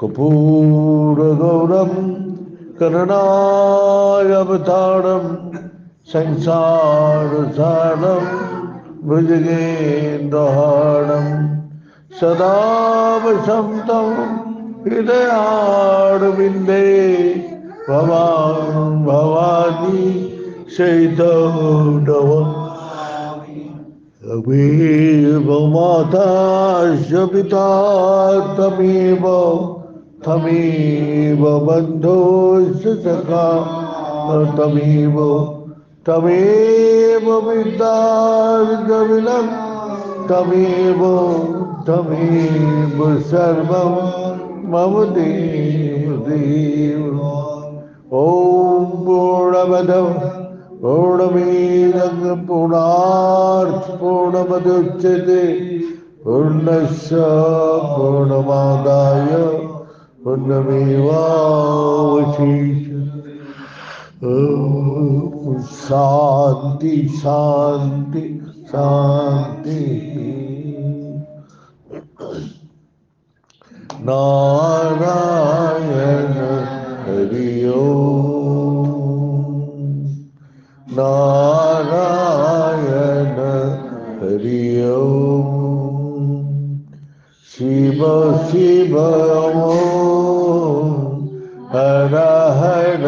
कर्पूरगौरं करुणावतारं संसारसारं भुजगेन्द्रहारं सदा वसन्तं हृदयारविन्दे भवान् भवानी सहितं तमेव माता च पिता तमेव तमेव बन्धुश्च सखा तमेव तमेव विद्यार्गविनं तमेव तमेव सर्वं मम देव ॐ पूर्णमद पूर्णमेदं पूर्णात् पूर्णमुदच्यते पूर्णस्य पूर्णमादाय पूर्णमेवावशिष्यते। शांति शांति शांति। नारायण हरि ओम नारायण हरि ओम शिव शिव ओम हर हर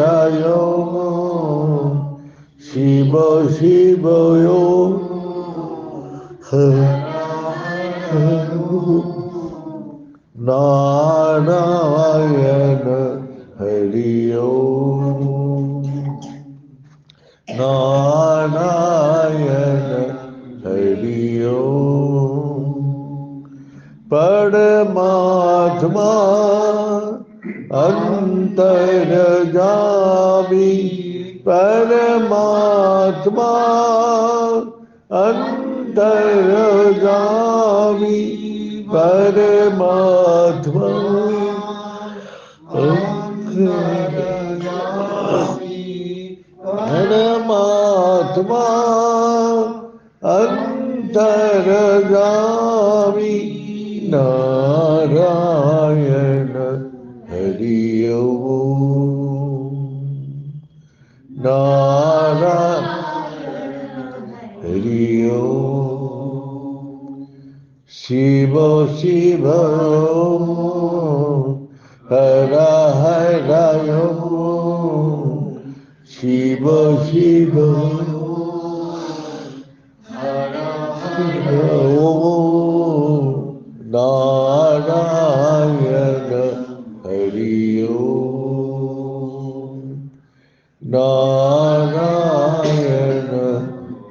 ओम शिव शिव ओम हर हर नारायण हरि ओम नारायण हरि ओम परमात्मा अंतर्यामी परमात्मा अंतर्यामी परमात्मा परमात्मा अंतर्यामी नारायण हरि ओम नारायण हरि ओम शिव शिव ओम हर हर ओम शिव शिव ओम नारायण हरि ओम नारायण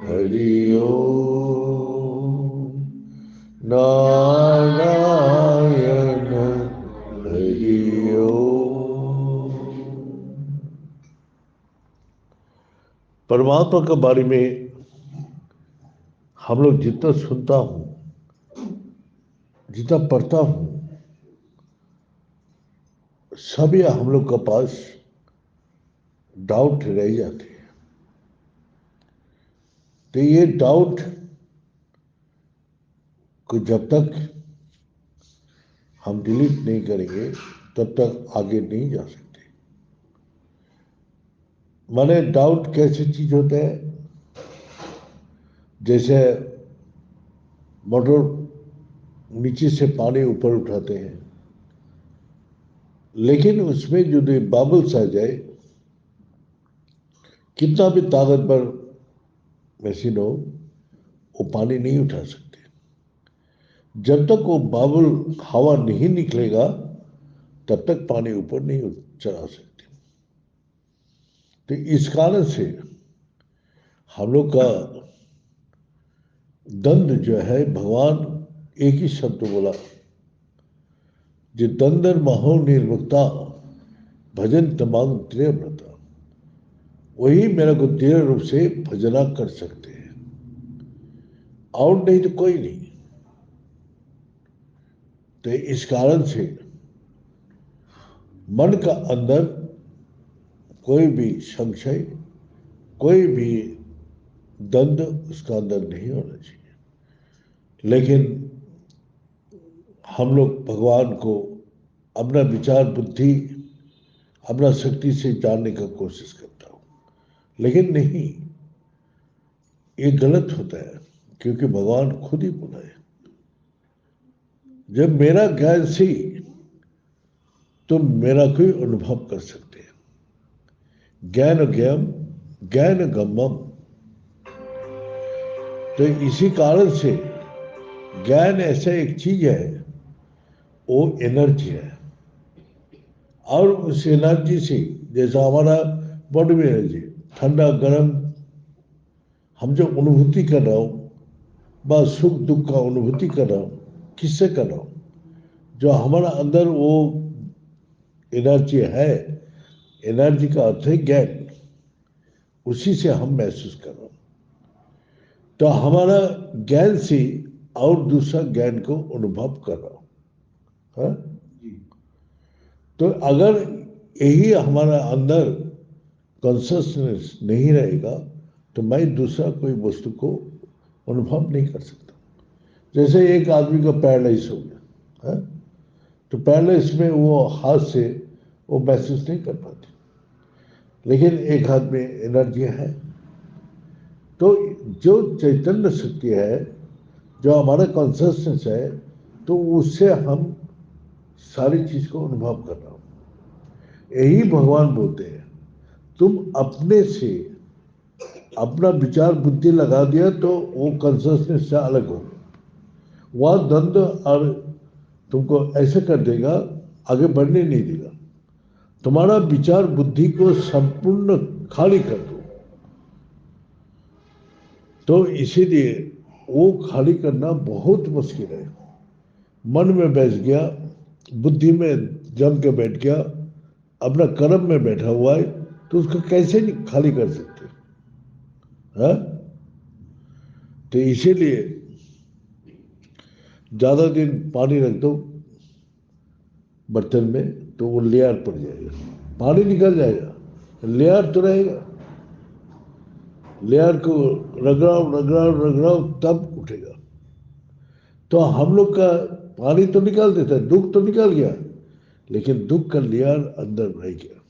हरि ओम नारायण हरि ओम। परमात्मा के बारे में हम लोग जितना सुनता हूँ जितना पढ़ता हूँ सब या हम लोग के पास डाउट रह जाते हैं। तो ये डाउट को जब तक हम डिलीट नहीं करेंगे तब तक आगे नहीं जा सकते। माने डाउट कैसी चीज होता है, जैसे मोटर नीचे से पानी ऊपर उठाते हैं, लेकिन उसमें जो बबल्स आ जाए, कितना भी ताकतवर मशीन हो वो पानी नहीं उठा सकते। जब तक वो बबल हवा नहीं निकलेगा तब तक पानी ऊपर नहीं चढ़ा सकते। तो इस कारण से हम लोग का दंड जो है, भगवान एक ही शब्द बोला, जो दंदर महो निर्भक्ता भजन तमाम दृढ़ता, वही मेरे को दृढ़ रूप से भजना कर सकते हैं, और नहीं तो कोई नहीं। तो इस कारण से मन का अंदर कोई भी संशय, कोई भी दंड उसका अंदर नहीं होना चाहिए। लेकिन हम लोग भगवान को अपना विचार बुद्धि, अपना शक्ति से जानने का कोशिश करता हूँ। लेकिन नहीं, ये गलत होता है, क्योंकि भगवान खुद ही बोला है, जब मेरा ज्ञान से तुम मेरा कोई अनुभव कर सकते हैं। ज्ञान ज्ञम ज्ञान गम्यम। तो इसी कारण से ज्ञान ऐसा एक चीज है, वो एनर्जी है, और उस एनर्जी से, जैसा हमारा बॉडी में एनर्जी, ठंडा गर्म, हम जो अनुभूति कर रहा हूँ, बस सुख दुख का अनुभूति कर रहा हूँ, किससे कर रहा हूँ? जो हमारा अंदर वो एनर्जी है, एनर्जी का अर्थ है ज्ञान, उसी से हम महसूस कर रहे हैं। तो हमारा ज्ञान से और दूसरा ज्ञान को अनुभव कर रहा हूं। हाँ? तो अगर यही हमारा अंदर कॉन्शियसनेस नहीं रहेगा, तो मैं दूसरा कोई वस्तु को अनुभव नहीं कर सकता। जैसे एक आदमी का पैरालाइज हो गया, हाँ? तो पैरालाइज में वो हाथ से वो महसूस नहीं कर पाते, लेकिन एक हाथ में एनर्जी है। तो जो चैतन्य शक्ति है, जो हमारा कॉन्शियसनेस है, तो उससे हम सारी चीज को अनुभव कर रहा हूं। यही भगवान बोलते हैं, तुम अपने से अपना विचार बुद्धि लगा दिया तो वो कॉन्शियसनेस से अलग हो, वह द्वंद्व और तुमको ऐसे कर देगा, आगे बढ़ने नहीं देगा। तुम्हारा विचार बुद्धि को संपूर्ण खाली कर दो, तो इसीलिए वो खाली करना बहुत मुश्किल है। मन में बैठ गया, बुद्धि में जम के बैठ गया, अपना कर्म में बैठा हुआ है, तो उसको कैसे नहीं खाली कर सकते? हाँ? तो इसीलिए ज्यादा दिन पानी रख दो बर्तन में, तो वो लेयर पड़ जाएगा, पानी निकल जाएगा, लेयर तो रहेगा। लेयर को रगड़ाओ रगड़ाओ रगड़ाओ, तब उठेगा। तो हम लोग का पानी तो निकाल देता है, दुख तो निकल गया, लेकिन दुख का लेयर अंदर रह गया।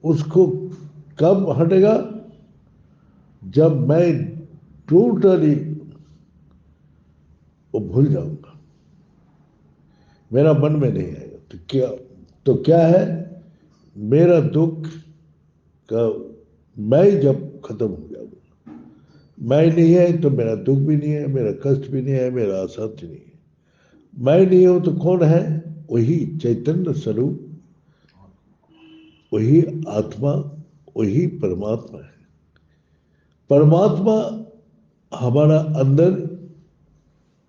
उसको कब हटेगा? जब मैं टोटली वो भूल जाऊंगा, मेरा मन में नहीं आएगा। तो क्या है? मेरा दुख का मैं जब खत्म हो जाऊंगा, मैं नहीं है तो मेरा दुख भी नहीं है, मेरा कष्ट भी नहीं है, मेरा अशांति नहीं है। मैं नहीं हूं तो कौन है? वही चैतन्य स्वरूप, वही आत्मा, वही परमात्मा है। परमात्मा हमारा अंदर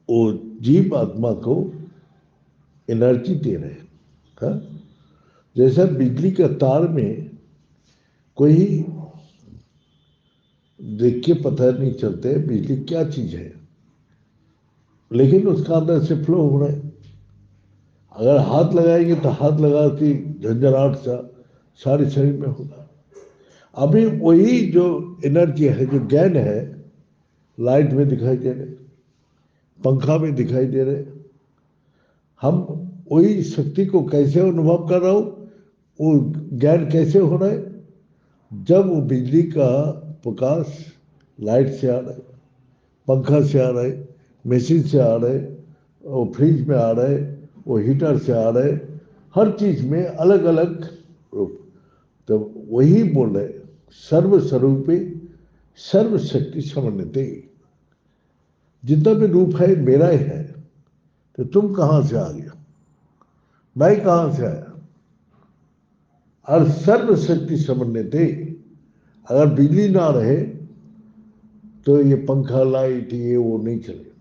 वो जीव आत्मा को एनर्जी दे रहे हैं। हाँ? जैसा बिजली का तार में कोई देख के पता नहीं चलते बिजली क्या चीज है, लेकिन उसका अंदर से फ्लो हो रहा है। अगर हाथ लगाएंगे तो हाथ लगाती झंझनाहट सा सारे शरीर में होगा। अभी वही जो एनर्जी है, जो ज्ञान है, लाइट में दिखाई दे रहे, पंखा में दिखाई दे रहे। हम वही शक्ति को कैसे अनुभव कर रहा हूं, वो ज्ञान कैसे हो रहा है? जब वो बिजली का प्रकाश लाइट से आ रहा है, पंखा से आ रहा है, मशीन से आ रहा है, वो फ्रिज में आ रहा है, वो हीटर से आ रहा है, हर चीज में अलग अलग रूप। तो वही बोल रहे, सर्वस्वरूपी सर्वशक्ति समन्विते। जितना भी रूप है मेरा ही है, तो तुम कहां से आ गया, मैं कहां से आया? और सर्वशक्ति समन्विते। अगर बिजली ना रहे तो ये पंखा लाइट ये वो नहीं चलेगा।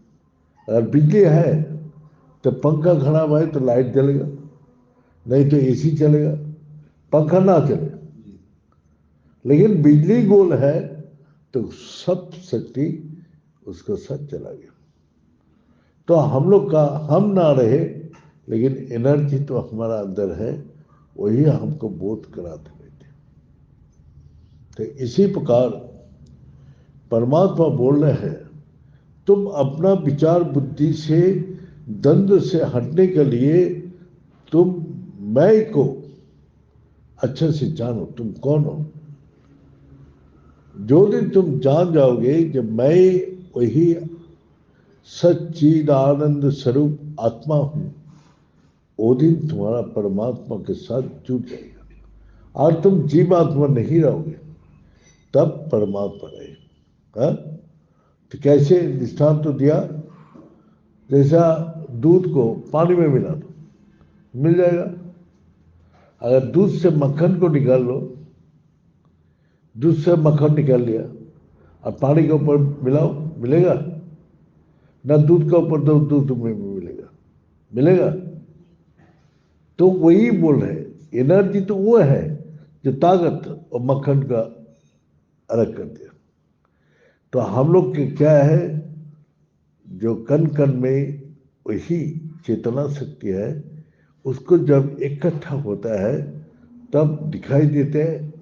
अगर बिजली है तो पंखा खराब है तो लाइट जलेगा, नहीं तो एसी चलेगा, पंखा ना चले। लेकिन बिजली गोल है तो सब शक्ति उसको सब चला गया। तो हम लोग का हम ना रहे, लेकिन एनर्जी तो हमारा अंदर है, वही हमको बोध कराते रहते। तो इसी प्रकार परमात्मा बोल रहे हैं, तुम अपना विचार बुद्धि से द्वंद्व से हटने के लिए तुम मैं को अच्छे से जानो, तुम कौन हो। जो दिन तुम जान जाओगे जब मैं वही सच्चिदानंद स्वरूप आत्मा हूं, वो दिन तुम्हारा परमात्मा के साथ जुड़ जाएगा और तुम जीवात्मा नहीं रहोगे, तब परमात्मा रहेगा। हाँ? तो कैसे दृष्टांत तो दिया, जैसा दूध को पानी में मिला दो, मिल जाएगा। अगर दूध से मक्खन को निकाल लो, दूध से मक्खन निकाल लिया और पानी के ऊपर मिलाओ, मिलेगा ना? दूध के ऊपर दो, दूध में मिलेगा, मिलेगा? तो वही बोल रहे, एनर्जी तो वो है जो ताकत और मक्खन का अलग कर दिया। तो हम लोग के क्या है, जो कण कण में वही चेतना शक्ति है, उसको जब इकट्ठा होता है तब दिखाई देते हैं,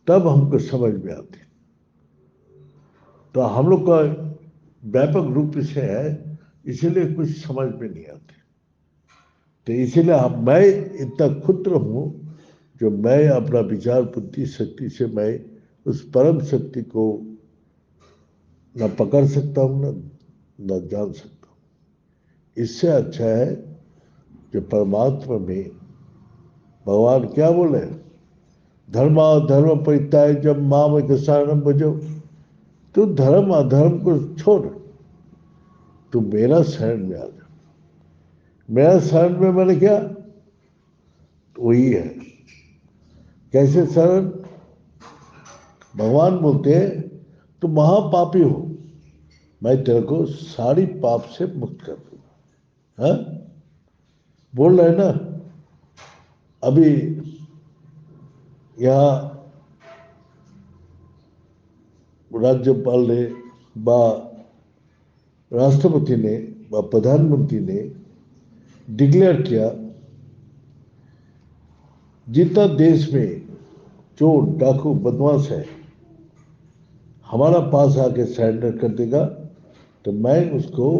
तब हमको समझ में आते। तो हम लोग का व्यापक रूप से है, इसीलिए कुछ समझ में नहीं आते। तो इसीलिए मैं इतना क्षुद्र हूं, जो मैं अपना विचार बुद्धि शक्ति से मैं उस परम शक्ति को न पकड़ सकता हूं, न जान सकता हूं। इससे अच्छा है जो परमात्मा में भगवान क्या बोले, धर्म धर्म परित्याग जब माम एक शरणम भजो। तू धर्म अधर्म को छोड़, तू मेरा शरण में आ जा। मेरा शरण में मैंने क्या, तो वही है। कैसे शरण? भगवान बोलते हैं तू महापापी हो, मैं तेरे को सारी पाप से मुक्त कर दूंगा। हाँ? बोल रहे ना। अभी यहाँ राज्यपाल ने बा राष्ट्रपति ने व प्रधानमंत्री ने डिक्लेयर किया, जितना देश में चोर डाकू बदमाश है हमारा पास आके सरेंडर कर देगा तो मैं उसको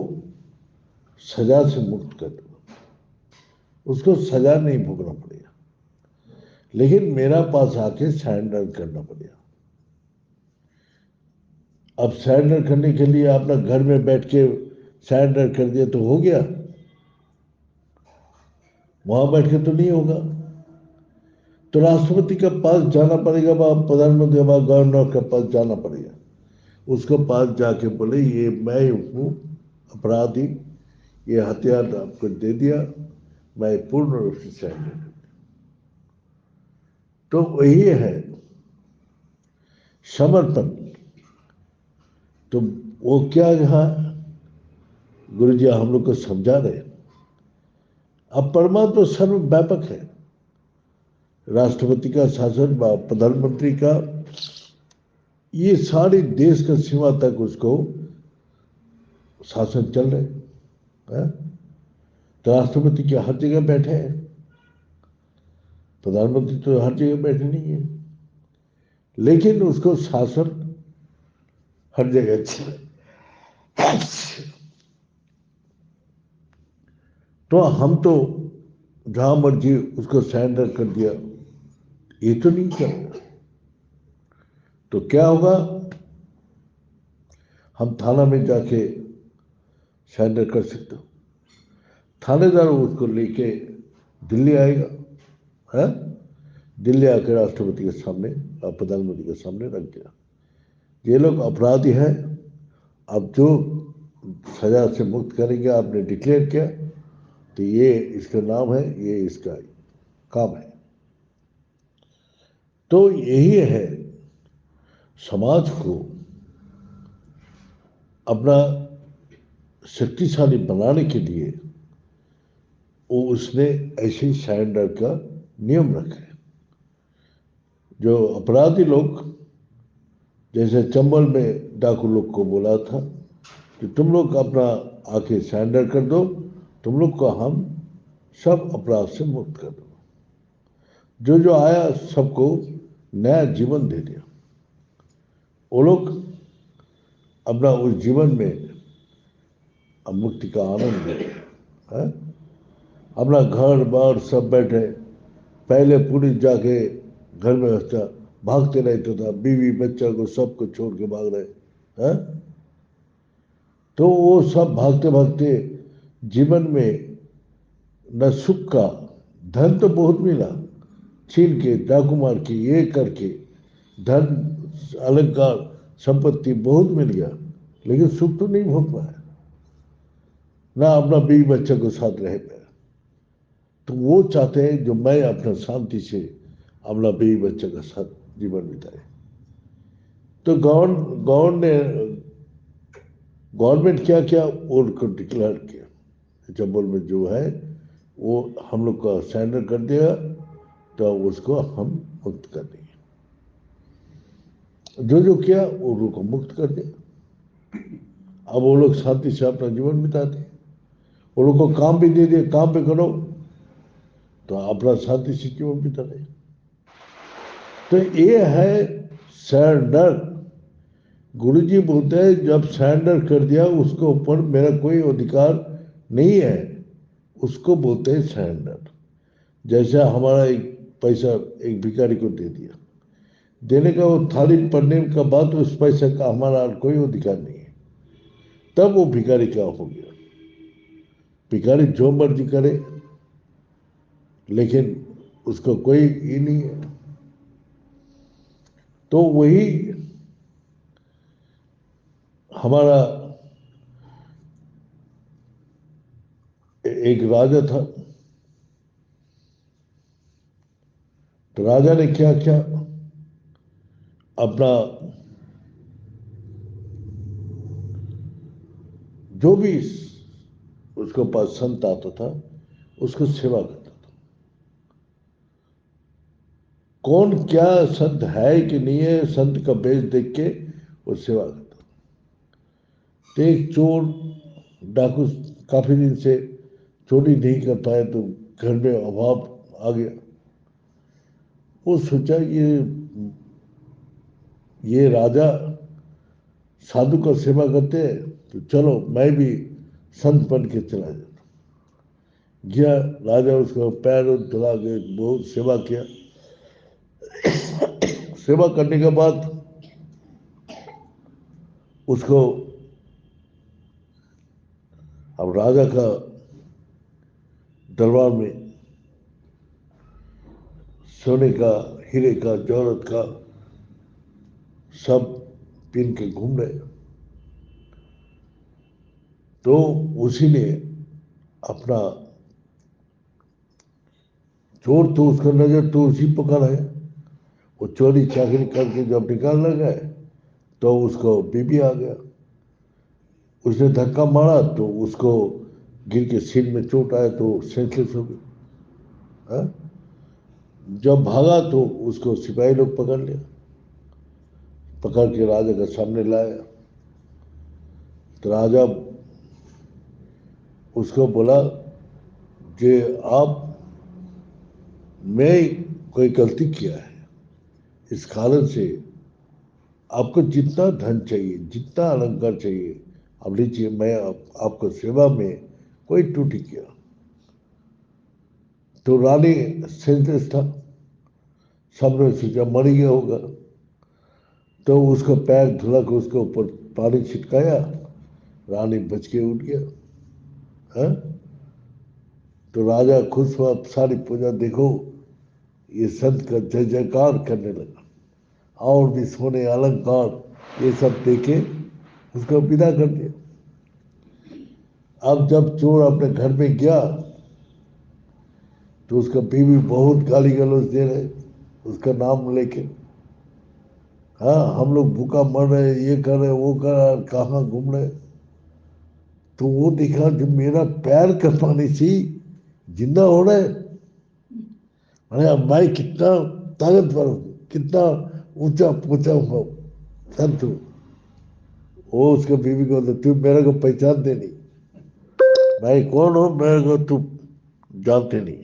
सजा से मुक्त कर दूंगा, उसको सजा नहीं भोगना पड़ेगा, लेकिन मेरा पास आके सरेंडर करना पड़ेगा। अब सरेंडर करने के लिए अपना घर में बैठ के सरेंडर कर दिया तो हो गया? वहां बैठ के तो नहीं होगा। तो राष्ट्रपति के पास जाना पड़ेगा, वहां प्रधानमंत्री वहां गवर्नर के पास जाना पड़ेगा, उसके पास जाके बोले ये मैं हूँ अपराधी, ये हथियार आपको दे दिया, मैं पूर्ण रूप से सरेंडर कर दिया। तो वही है समर्पण। तो वो क्या यहाँ गुरु जी हम लोग को समझा रहे, अब परमात्मा सर्वव्यापक है। राष्ट्रपति का शासन, प्रधानमंत्री का, ये सारे देश का सीमा तक उसको शासन चल रहे हैं। तो राष्ट्रपति क्या हर जगह बैठे हैं? प्रधानमंत्री तो हर जगह बैठे नहीं है, लेकिन उसको शासन हर जगह चले। तो हम तो जहां मर्जी उसको सरेंडर कर दिया, ये तो नहीं चलेगा। तो क्या होगा, हम थाना में जाके सरेंडर कर सकते हो, थानेदार उसको लेके दिल्ली आएगा, है? दिल्ली आकर राष्ट्रपति के सामने और प्रधानमंत्री के सामने रख दिया, ये लोग अपराधी हैं, अब जो सजा से मुक्त करेंगे आपने डिक्लेयर किया, तो ये इसका नाम है, ये इसका काम है। तो यही है, समाज को अपना शक्तिशाली बनाने के लिए वो उसने ऐसे ही सरेंडर का नियम रखा है। जो अपराधी लोग, जैसे चंबल में डाकू लोग को बोला था कि तुम लोग अपना आके सरेंडर कर दो, तुम लोग को हम सब अपराध से मुक्त कर दो। जो जो आया सबको नया जीवन दे दिया, वो लोग अपना उस जीवन में मुक्ति का आनंद ले। अपना घर बार सब बैठे। पहले पुलिस जाके घर में रहता, भागते रहता था, बीवी बच्चा को सबको छोड़ के भाग रहे हैं। तो वो सब भागते भागते जीवन में न सुख का, धन तो बहुत मिला, छीन के डाकू मार के ये करके धन अलंकार संपत्ति बहुत मिल गया, लेकिन सुख तो नहीं भोग पाया, ना अपना बीवी बच्चा को साथ रह पाया। तो वो चाहते हैं जो मैं अपना शांति से अपना बीवी बच्चे का साथ जीवन बिताए। तो गवर्नमेंट क्या क्या उनको डिक्लेयर किया, जम्मू में जो है वो हम लोग का सरेंडर कर दिया, तो उसको हम मुक्त कर देंगे। जो जो किया वो लोग को मुक्त कर दिया। अब वो लोग शांति से अपना जीवन बिताते हैं। वो लोग को काम भी दे दिया, काम भी करो, तो अपना शांति से जीवन बिता रहे। तो ये है सरेंडर। गुरुजी बोलते हैं जब सरेंडर कर दिया उसके ऊपर मेरा कोई अधिकार नहीं है, उसको बोलते हैं सरेंडर। जैसे हमारा एक पैसा एक भिखारी को दे दिया, देने का वो थाली पड़ने का बाद उस पैसे का हमारा कोई अधिकार नहीं है, तब वो भिखारी क्या हो गया। भिखारी जो मर्जी करे, लेकिन उसको कोई ये नहीं है। तो वही हमारा एक राजा था। तो राजा ने क्या किया, अपना जो भी उसके पास संत आता था उसको सेवा करता था। कौन क्या संत है कि नहीं है, संत का बेच देख के वो सेवा करता। तो एक चोर डाकू काफी दिन से चोरी नहीं कर पाए, तो घर में अभाव आ गया। वो सोचा ये राजा साधु का सेवा करते हैं, तो चलो मैं भी संत बन के चला जाता। गया राजा, उसका पैर धुला के बहुत सेवा किया। सेवा करने के बाद उसको अब राजा का दरबार में सोने का, हीरे का, जौहरत का सब पीन के घूम रहे। तो उसी ने अपना चोर, तो उसका नजर तो उसी पकड़ है। वो चोरी चाकरी करके जब निकालने गए तो उसको बीबी आ गया। उसने धक्का मारा तो उसको गिर के सिर में चोट आया तो सेंसलेस हो गई। हाँ? जब भागा तो उसको सिपाही लोग पकड़ लिया, पकड़ के राजा के सामने लाया। तो राजा उसको बोला कि आप, मैं कोई गलती किया है, इस कारण से आपको जितना धन चाहिए, जितना अलंकार चाहिए आप लीजिए, मैं आपको सेवा में कोई त्रुटि किया। तो रानी सेंसलेस था, सबने सोचा मर गया होगा। तो उसका पैर धुला के उसके ऊपर पानी छिटकाया, रानी बच के उठ गया। है? तो राजा खुश हुआ, सारी पूजा देखो ये संत का जय जयकार करने लगा, और भी सोने अलंकार ये सब देके उसको विदा कर दिया। अब जब चोर अपने घर में गया तो उसका बीवी बहुत गाली गलौज दे रहे उसका नाम लेके। हाँ, हम लोग भूखा मर रहे, ये कर रहे, वो कर रहे, कहाँ घूम रहे। तो वो देखा जो मेरा पैर का पानी से जिंदा हो रहा है, अरे अब मैं कितना ताकतवर हूँ, कितना ऊंचा पूछा हूँ संत हूँ। वो उसके बीवी को बोलते, तू मेरे को पहचानते नहीं, मैं कौन हूँ मेरे को तू जानते नहीं।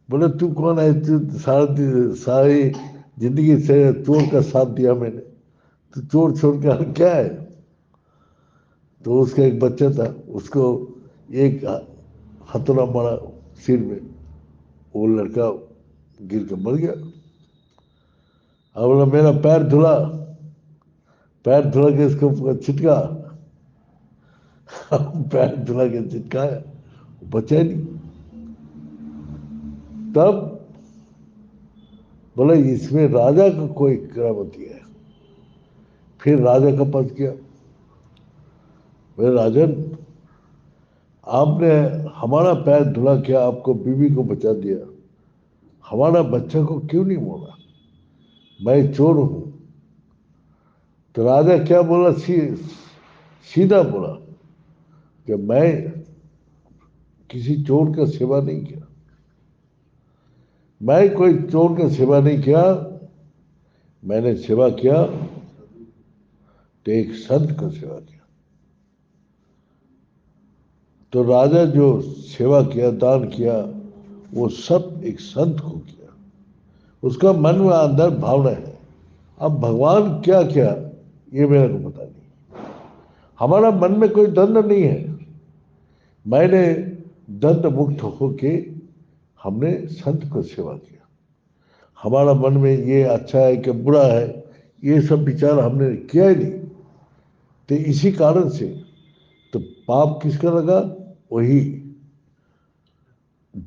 बोले तू कौन है, तू सारी जिंदगी से चोर का साथ दिया मैंने, तो चोर छोड़ के क्या है। तो उसका एक बच्चा था, उसको एक हथौड़ा मारा सिर में, वो लड़का गिर के मर गया। अब बोला मेरा पैर धुला, पैर धुला के इसको छिटका, पैर धुला के चिटकाया, बचा नहीं। तब बोला इसमें राजा का कोई करामती है। फिर राजा का पास किया, बोले राजन आपने हमारा पैर धुला के आपको बीवी को बचा दिया, हमारा बच्चा को क्यों नहीं मोड़ा? मैं चोर हूं। तो राजा क्या बोला? सीधा बोला कि मैं किसी चोर का सेवा नहीं किया, मैं कोई चोर का सेवा नहीं किया, मैंने सेवा किया तो एक संत का सेवा किया। तो राजा जो सेवा किया, दान किया, वो सब एक संत को किया। उसका मन में अंदर भावना है। अब भगवान क्या क्या ये मेरे को पता नहीं। हमारा मन में कोई द्वंद्व नहीं है। मैंने द्वंद्व मुक्त होके हमने संत को सेवा किया। हमारा मन में ये अच्छा है कि बुरा है, ये सब विचार हमने किया ही नहीं। तो इसी कारण से तो पाप किसका लगा? वही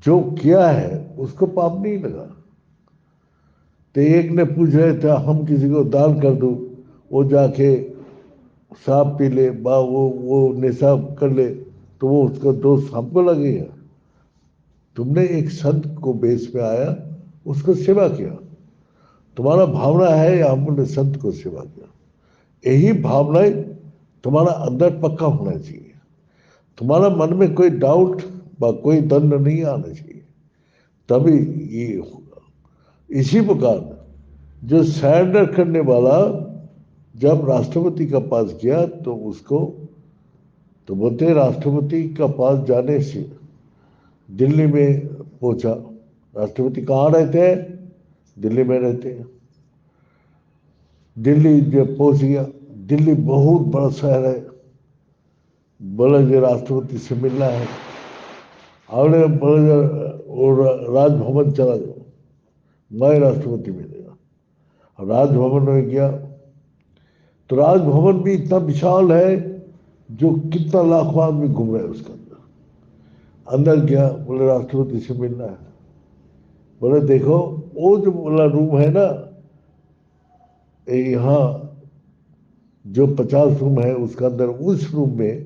जो किया है उसको पाप नहीं लगा। तो एक ने पूछ रहे थे हम किसी को दान कर दूं, वो जाके शराब पी ले, वो नशा कर ले, तो वो उसका दोष हमको लगेगा। तुमने एक संत को बेस में आया, उसको सेवा किया, तुम्हारा भावना है या हमने संत को सेवा किया। यही भावनाएं तुम्हारा अंदर पक्का होना चाहिए। तुम्हारा मन में कोई डाउट व कोई दंड नहीं आना चाहिए, तभी ये होगा। इसी प्रकार जो सरेंडर करने वाला जब राष्ट्रपति का पास गया तो उसको तो बोलते राष्ट्रपति का पास जाने से दिल्ली में पहुंचा। राष्ट्रपति कहाँ रहते हैं? दिल्ली में रहते हैं। दिल्ली जब पहुंच गया, दिल्ली बहुत बड़ा शहर है, बोले जो राष्ट्रपति से मिलना है। आपने बोले और राजभवन चला जाओ, मैं राष्ट्रपति मिलेगा। राजभवन में गया तो राजभवन भी इतना विशाल है जो कितना लाखों आदमी घूम रहे हैं उसके अंदर। अंदर गया, बोले राष्ट्रपति से मिलना है। बोले देखो वो जो बोला रूम है ना, यहाँ जो 50 रूम है उसके अंदर, उस रूम में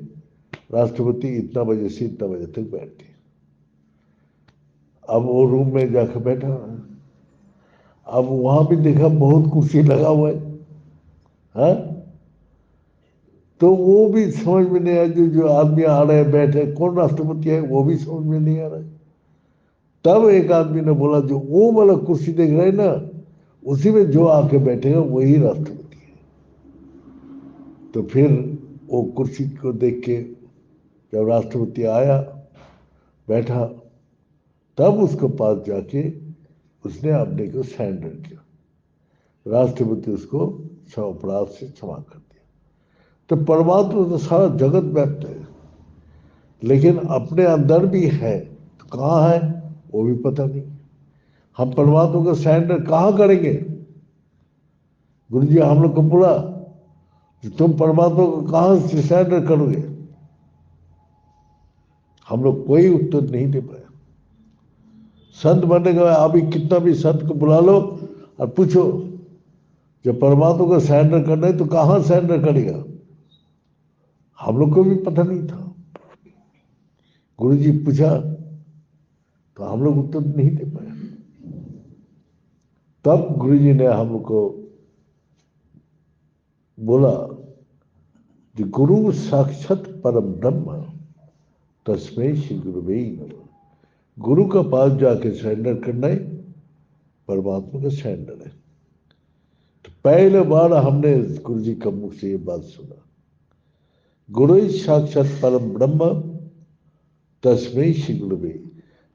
राष्ट्रपति इतना बजे से इतना बजे तक बैठते हैं। अब वो रूम में जाकर बैठा। अब वहां भी देखा बहुत कुर्सी लगा हुआ है, हाँ? तो वो भी समझ में नहीं आया। जो आदमी आ रहे हैं बैठे, कौन राष्ट्रपति है वो भी समझ में नहीं आ रहा है। तब एक आदमी ने बोला जो वो वाला कुर्सी देख रहे हैं ना, उसी में जो आके बैठेगा वही राष्ट्रपति है। तो फिर वो कुर्सी को देख के जब राष्ट्रपति आया बैठा, तब उसके पास जाके उसने अपने को सरेंडर किया। राष्ट्रपति उसको अपराध से क्षमा कर दिया। तो परमात्मा तो सारा जगत व्याप्त है, लेकिन अपने अंदर भी है तो कहाँ है वो भी पता नहीं। हम परमात्मा का सरेंडर कहाँ करेंगे? गुरु जी हम लोग को बोला तुम परमात्मा को कहाँ से सरेंडर करोगे? हम लोग कोई उत्तर नहीं दे पाए। संत बनने का अभी कितना भी संत को बुला लो और पूछो जब परमात्मा को सरेंडर करना है तो कहाँ सरेंडर करेगा? हम लोग को भी पता नहीं था। गुरु जी पूछा तो हम लोग उत्तर नहीं दे पाए। तब गुरु जी ने हम लोग को बोला कि गुरु साक्षात परम ब्रह्म तस्मै श्री गुरुवे नमः। गुरु का पास जाके सरेंडर करना है, परमात्मा का सरेंडर है। तो पहले बार हमने गुरु जी का मुख से ये बात सुना, गुरु साक्षात परम ब्रह्म तस्मै श्री गुरुवे।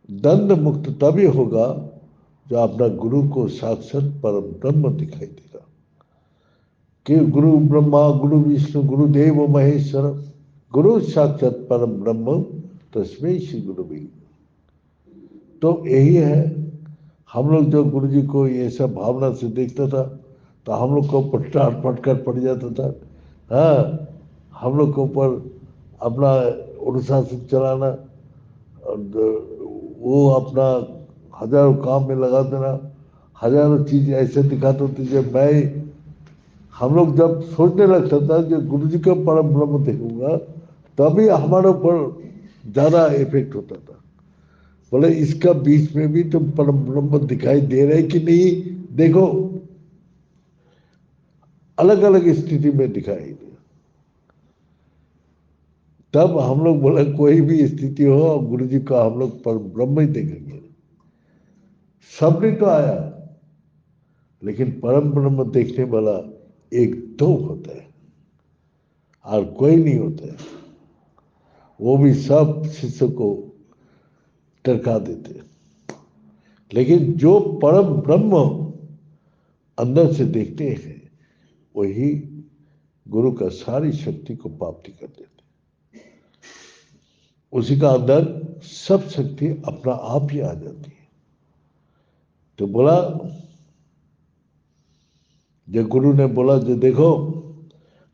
दंड मुक्त तभी होगा जो अपना गुरु को साक्षात परम ब्रह्म दिखाई देगा। कि गुरु ब्रह्मा गुरु विष्णु गुरुदेव महेश्वर, गुरु साक्षात परम ब्रह्म तस्मै श्री गुरुवे। तो यही है, हम लोग जो गुरु जी को ये सब भावना से देखता था तो हम लोग को ऊपर टाट पटकर पड़ जाता था। हाँ, हम लोग के ऊपर अपना अनुशासन चलाना और वो अपना हजारों काम में लगा देना, हजारों चीज ऐसे दिखाते थे। जब मैं हम लोग जब सोचने लगता था कि गुरु जी का परम ब्रह्म देखूंगा तभी हमारे ऊपर ज्यादा इफेक्ट होता था। बोले इसका बीच में भी तुम परम ब्रह्म दिखाई दे रहे कि नहीं, देखो अलग अलग स्थिति में दिखाई दे। तब हम लोग बोले कोई भी स्थिति हो गुरु जी का हम लोग परम ब्रह्म ही देखेंगे। सबने तो आया, लेकिन परम ब्रह्म देखने वाला एक दो होता है और कोई नहीं होता है। वो भी सब शिष्य को टरका देते। लेकिन जो परम ब्रह्म अंदर से देखते हैं वही गुरु का सारी शक्ति को प्राप्ति कर देते। उसी का अंदर सब शक्ति अपना आप ही आ जाती है। तो बोला, जब गुरु ने बोला जो देखो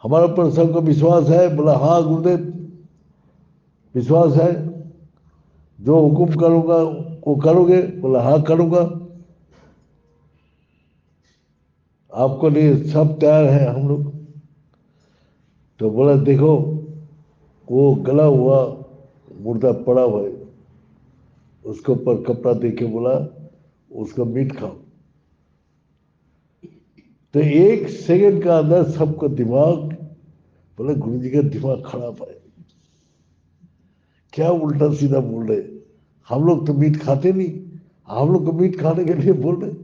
हमारे ऊपर सबका विश्वास है, बोला हाँ गुरुदेव विश्वास है, जो हुक्म करूंगा वो करोगे, बोला हाँ करूंगा, आपको लिए सब तैयार है हम लोग। तो बोला देखो वो गला हुआ मुर्दा पड़ा हुआ है, उसके ऊपर कपड़ा दे के बोला उसका मीट खाओ। तो एक सेकंड का अंदर सबका दिमाग, बोले गुरु जी का दिमाग खराब है, क्या उल्टा सीधा बोल रहे, हम लोग तो मीट खाते नहीं, हम लोग को मीट खाने के लिए बोल रहे।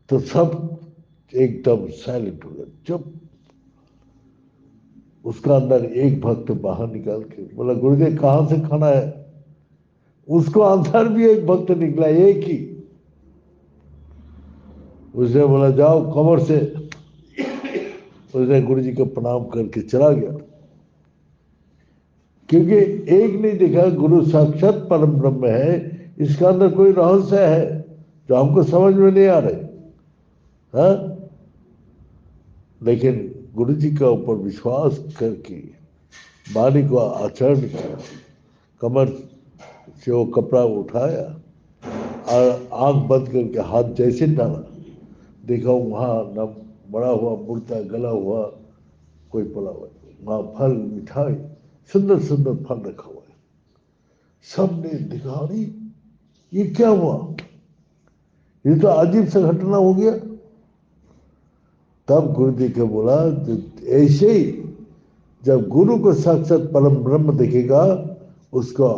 तो सब एकदम साइलेंट हो गए, चुप। उसका अंदर एक भक्त बाहर निकाल के बोला गुरुदेव कहां से खाना है। उसको अंदर भी एक भक्त निकला, एक ही। उसने बोला जाओ कमर से। उसने गुरु जी को प्रणाम करके चला गया, क्योंकि एक नहीं देखा गुरु साक्षात परम ब्रह्म है, इसका अंदर कोई रहस्य है जो हमको समझ में नहीं आ रहे। हाँ, लेकिन गुरु जी का ऊपर विश्वास करके वाणी को आचरण किया, कमर से वो कपड़ा उठाया और आंख बंद करके हाथ जैसे डाला, देखा वहां न बड़ा हुआ मुर्दा गला हुआ कोई पड़ा हुआ, वहां फल मिठाई सुंदर सुंदर फल रखा हुआ है। सबने देखा अरे ये क्या हुआ, ये तो अजीब सा घटना हो गया। तब गुरु जी को बोला ऐसे ही जब गुरु को साक्षात परम ब्रह्म देखेगा उसको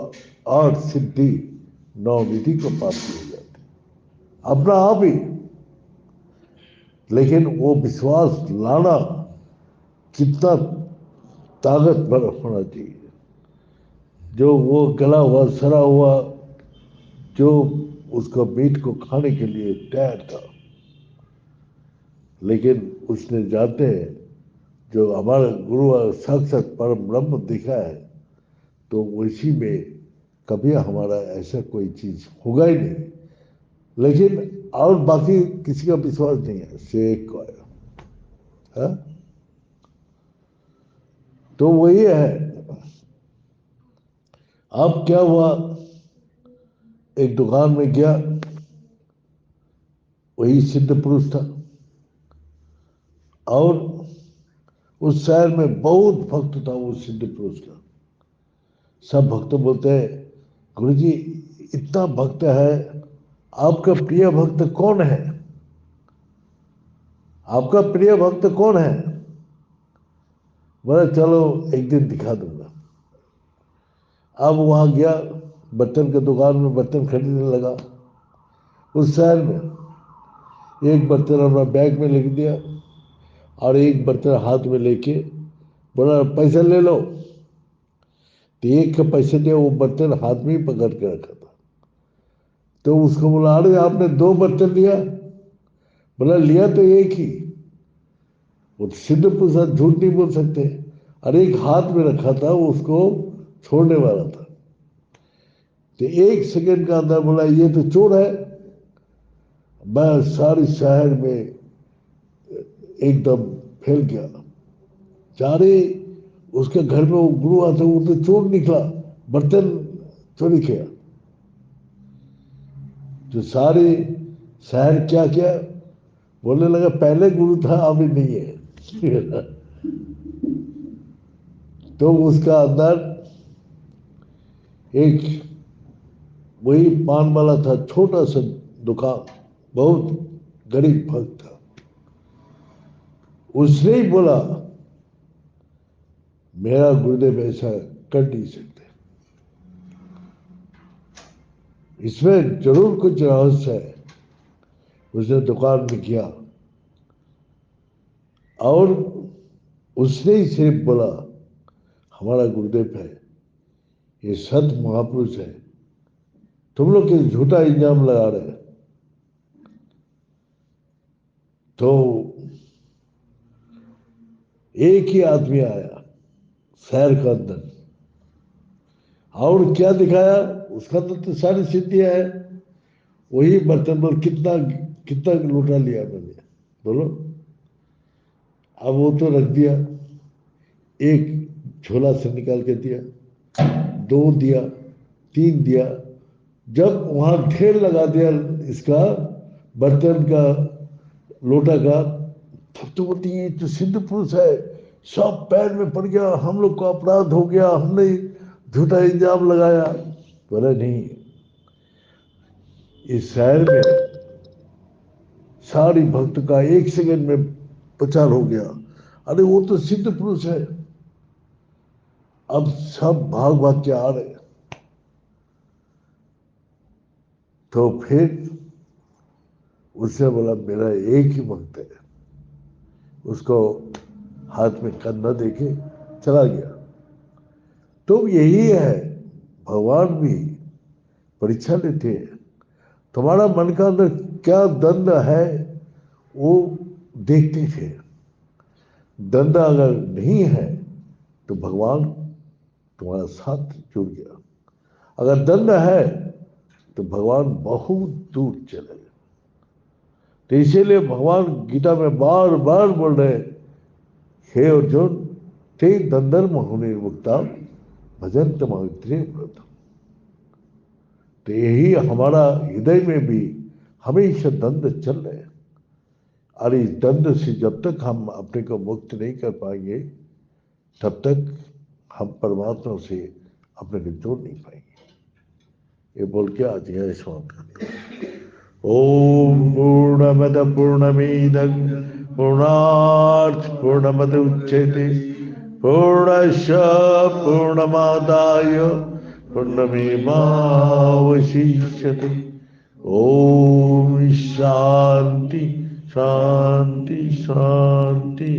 आठ सिद्धि नौ विधि को प्राप्ति हो जाती अपना आप ही। लेकिन वो विश्वास लाना कितना ताकतवर होना चाहिए, जो वो गला हुआ सड़ा हुआ जो उसका मीट को खाने के लिए तैयार था। लेकिन उसने जाते हैं जो हमारा गुरु साक्षात परम ब्रह्म दिखा है तो उसी में कभी हमारा ऐसा कोई चीज होगा ही नहीं। लेकिन और बाकी किसी का विश्वास नहीं है, से एक को आया है? तो वही है। अब क्या हुआ, एक दुकान में गया, वही सिद्ध पुरुष था और उस शहर में बहुत भक्त था वो सिद्ध पुरुष का। सब भक्त बोलते हैं गुरु जी इतना भक्त है, आपका प्रिय भक्त कौन है, आपका प्रिय भक्त कौन है। बोला चलो एक दिन दिखा दूंगा। अब वहां गया, बर्तन के दुकान में बर्तन खरीदने लगा। उस शहर में एक बर्तन अपना बैग में लिख दिया और एक बर्तन हाथ में लेके बोला पैसा ले लो। तो एक के पैसे दिया, वो बर्तन हाथ में ही पकड़ के रखा था। तो उसको बोला अरे आपने दो बर्तन लिया। बोला लिया तो एक ही। वो सिद्ध पुरुष झूठ नहीं बोल सकते। और एक हाथ में रखा था, उसको छोड़ने वाला था। तो 1 सेकंड का अंदर बोला ये तो चोर है। मैं सारी शहर में एकदम फैल गया। सारे उसके घर में वो गुरु आता, वो तो चोर निकला, बर्तन चोरी किया। तो सारे शहर क्या किया, बोलने लगा पहले गुरु था अभी नहीं है। तो उसका अंदर एक वही पान वाला था, छोटा सा दुकान, बहुत गरीब भक्त था। उसने ही बोला मेरा गुरुदेव ऐसा कर नहीं सकते, इसमें जरूर कुछ रहस्य है। उसने दुकान में किया और उसने ही सिर्फ बोला हमारा गुरुदेव है, ये संत महापुरुष है, तुम लोग किस झूठा इल्जाम लगा रहे हैं। तो एक ही आदमी आया शहर के अंदर और क्या दिखाया, उसका तो सारी सिद्धियां है। वही बर्तन बोल कितना कितना लूटा लिया मैंने, बोलो। अब वो तो रख दिया, एक झोला से निकाल के दिया, 2 दिया, 3 दिया। जब वहां ढेर लगा दिया इसका बर्तन का, लोटा का, तब तो बोलती ये तो सिद्ध पुरुष है, सब पैर में पड़ गया, हम लोग को अपराध हो गया, हमने झूठा इल्जाम लगाया। बोला नहीं, इस शहर में सारी भक्त का 1 सेकंड में प्रचार हो गया, अरे वो तो सिद्ध पुरुष है। अब सब भाग भाग के आ रहे। तो फिर उसने बोला मेरा एक ही भक्त है, उसको हाथ में कंधा देके चला गया। तो यही है, भगवान भी परीक्षा लेते हैं, तुम्हारा मन का अंदर क्या दंड है वो देखते थे। दंड अगर नहीं है तो भगवान तुम्हारा साथ जुड़ गया, अगर दंड है तो भगवान बहुत दूर चले गए। तो इसीलिए भगवान गीता में बार बार बोल रहे हे अर्जुन ते दंडर मुक्ता भजन तमात्रे व्रत। तो यही हमारा हृदय में भी हमेशा दंड चल रहे हैं, और इस दंड से जब तक हम अपने को मुक्त नहीं कर पाएंगे तब तक हम परमात्मा से अपने को जोड़ नहीं पाएंगे। ये बोल के आज यह समाप्त करते हैं। ओम पूर्णमद पूर्णमिदं पूर्णात् पूर्णमुदच्यते पूर्णस्य पूर्णमादाय पूर्णमेवावशिष्यते। ओम शांति शांति शांति।